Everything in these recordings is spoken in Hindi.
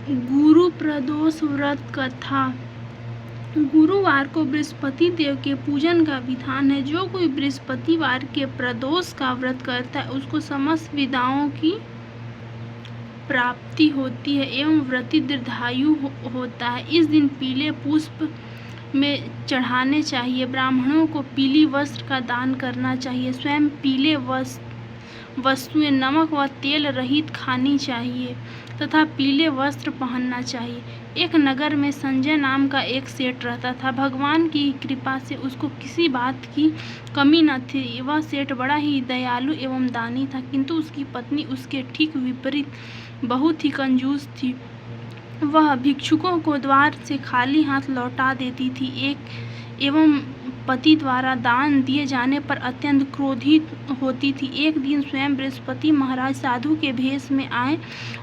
गुरु प्रदोष व्रत कथा। गुरुवार को बृहस्पति देव के पूजन का विधान है। जो कोई बृहस्पतिवार के प्रदोष का व्रत करता है उसको समस्त विद्याओं की प्राप्ति होती है एवं व्रती दीर्घायु होता है। इस दिन पीले पुष्प में चढ़ाने चाहिए। ब्राह्मणों को पीली वस्त्र का दान करना चाहिए। स्वयं पीले वस्तुएं नमक व तेल रहित खानी चाहिए तथा पीले वस्त्र पहनना चाहिए। एक नगर में संजय नाम का एक सेठ रहता था। भगवान की कृपा से उसको किसी बात की कमी न थी। वह सेठ बड़ा ही दयालु एवं दानी था, किंतु उसकी पत्नी उसके ठीक विपरीत बहुत ही कंजूस थी। वह भिक्षुकों को द्वार से खाली हाथ लौटा देती थी एवं पति द्वारा दान दिए जाने पर अत्यंत क्रोधित होती थी। एक दिन स्वयं बृहस्पति महाराज साधु के भेष में आए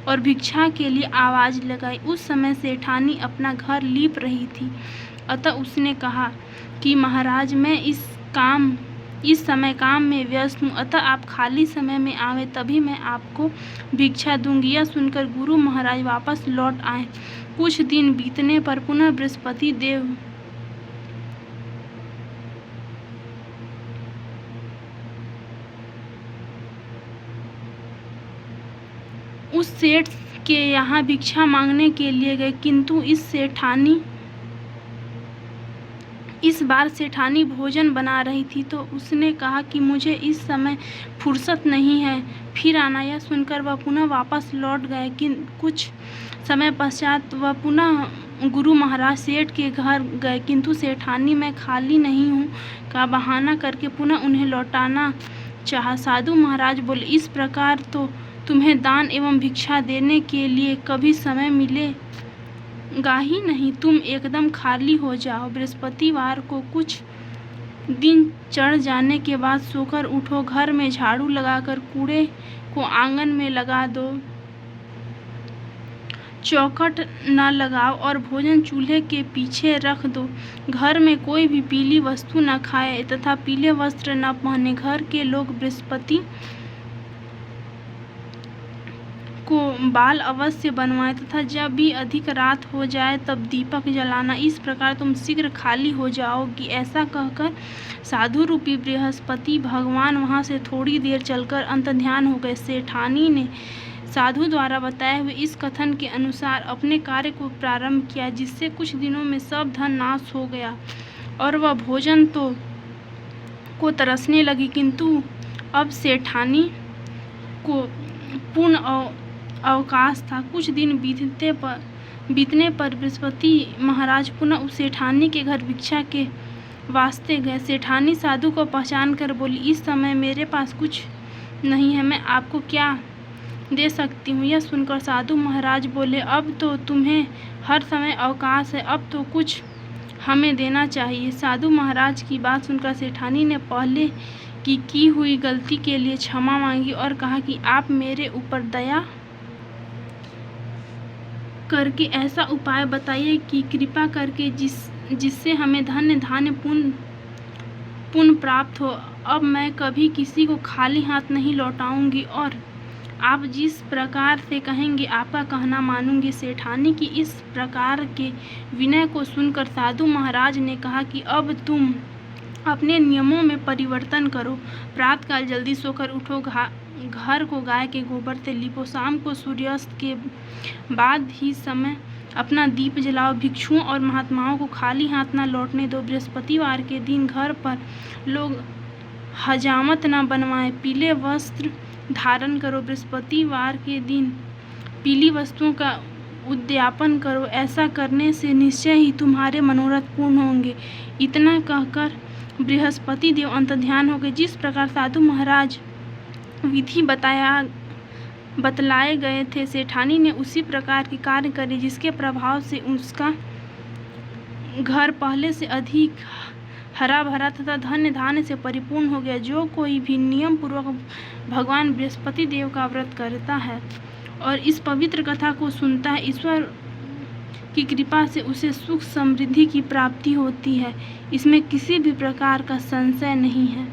और भिक्षा के लिए आवाज लगाई। उस समय सेठानी अपना घर लीप रही थी, अतः उसने कहा कि महाराज मैं इस समय काम में व्यस्त हूँ, अतः आप खाली समय में आवे तभी मैं आपको भिक्षा दूंगी। यह सुनकर गुरु महाराज वापस लौट आए। कुछ दिन बीतने पर पुनः बृहस्पति देव उस सेठ के यहाँ भिक्षा मांगने के लिए गए, किंतु इस बार सेठानी भोजन बना रही थी तो उसने कहा कि मुझे इस समय फुर्सत नहीं है, फिर आना। यह सुनकर वह पुनः वापस लौट गए। कुछ समय पश्चात वह पुनः गुरु महाराज सेठ के घर गए, किंतु सेठानी मैं खाली नहीं हूँ का बहाना करके पुनः उन्हें लौटाना चाहा। साधु महाराज बोले, इस प्रकार तो तुम्हें दान एवं भिक्षा देने के लिए कभी समय मिलेगा ही नहीं। तुम एकदम खाली हो जाओ। बृहस्पतिवार को कुछ दिन चढ़ जाने के बाद सोकर उठो, घर में झाड़ू लगाकर कूड़े को आंगन में लगा दो, चौखट न लगाओ और भोजन चूल्हे के पीछे रख दो। घर में कोई भी पीली वस्तु न खाए तथा पीले वस्त्र न पहने। घर के लोग बृहस्पति को बाल अवश्य बनवाएं तथा जब भी अधिक रात हो जाए तब दीपक जलाना। इस प्रकार तुम शीघ्र खाली हो जाओगी। ऐसा कहकर साधु रूपी बृहस्पति भगवान वहां से थोड़ी देर चलकर अंतर्ध्यान हो गए। सेठानी ने साधु द्वारा बताए हुए इस कथन के अनुसार अपने कार्य को प्रारंभ किया, जिससे कुछ दिनों में सब धन नाश हो गया और वह भोजन को तरसने लगी। किंतु अब सेठानी को पूर्ण अवकाश था। कुछ दिन बीतने पर बृहस्पति महाराज पुनः उस सेठानी के घर भिक्षा के वास्ते गए। सेठानी साधु को पहचान कर बोली, इस समय मेरे पास कुछ नहीं है, मैं आपको क्या दे सकती हूँ। यह सुनकर साधु महाराज बोले, अब तो तुम्हें हर समय अवकाश है, अब तो कुछ हमें देना चाहिए। साधु महाराज की बात सुनकर सेठानी ने पहले की हुई गलती के लिए क्षमा मांगी और कहा कि आप मेरे ऊपर दया करके ऐसा उपाय बताइए कि कृपा करके जिससे हमें धन्य धान्य पुण्य प्राप्त हो। अब मैं कभी किसी को खाली हाथ नहीं लौटाऊंगी और आप जिस प्रकार से कहेंगे आपका कहना मानूंगी। सेठानी की इस प्रकार के विनय को सुनकर साधु महाराज ने कहा कि अब तुम अपने नियमों में परिवर्तन करो। प्रातःकाल जल्दी सोकर उठो, घर को गाय के गोबर से लीपो, शाम को सूर्यास्त के बाद ही समय अपना दीप जलाओ। भिक्षुओं और महात्माओं को खाली हाथ न लौटने दो। बृहस्पतिवार के दिन घर पर लोग हजामत न बनवाएं। पीले वस्त्र धारण करो। बृहस्पतिवार के दिन पीली वस्तुओं का उद्यापन करो। ऐसा करने से निश्चय ही तुम्हारे मनोरथ पूर्ण होंगे। इतना कहकर बृहस्पति देव अंतर्ध्यान हो गए। जिस प्रकार साधु महाराज विधि बतलाए गए थे, सेठानी ने उसी प्रकार के कार्य करे, जिसके प्रभाव से उसका घर पहले से अधिक हरा भरा तथा धन्य धान्य से परिपूर्ण हो गया। जो कोई भी नियम पूर्वक भगवान बृहस्पति देव का व्रत करता है और इस पवित्र कथा को सुनता है, ईश्वर की कृपा से उसे सुख समृद्धि की प्राप्ति होती है। इसमें किसी भी प्रकार का संशय नहीं है।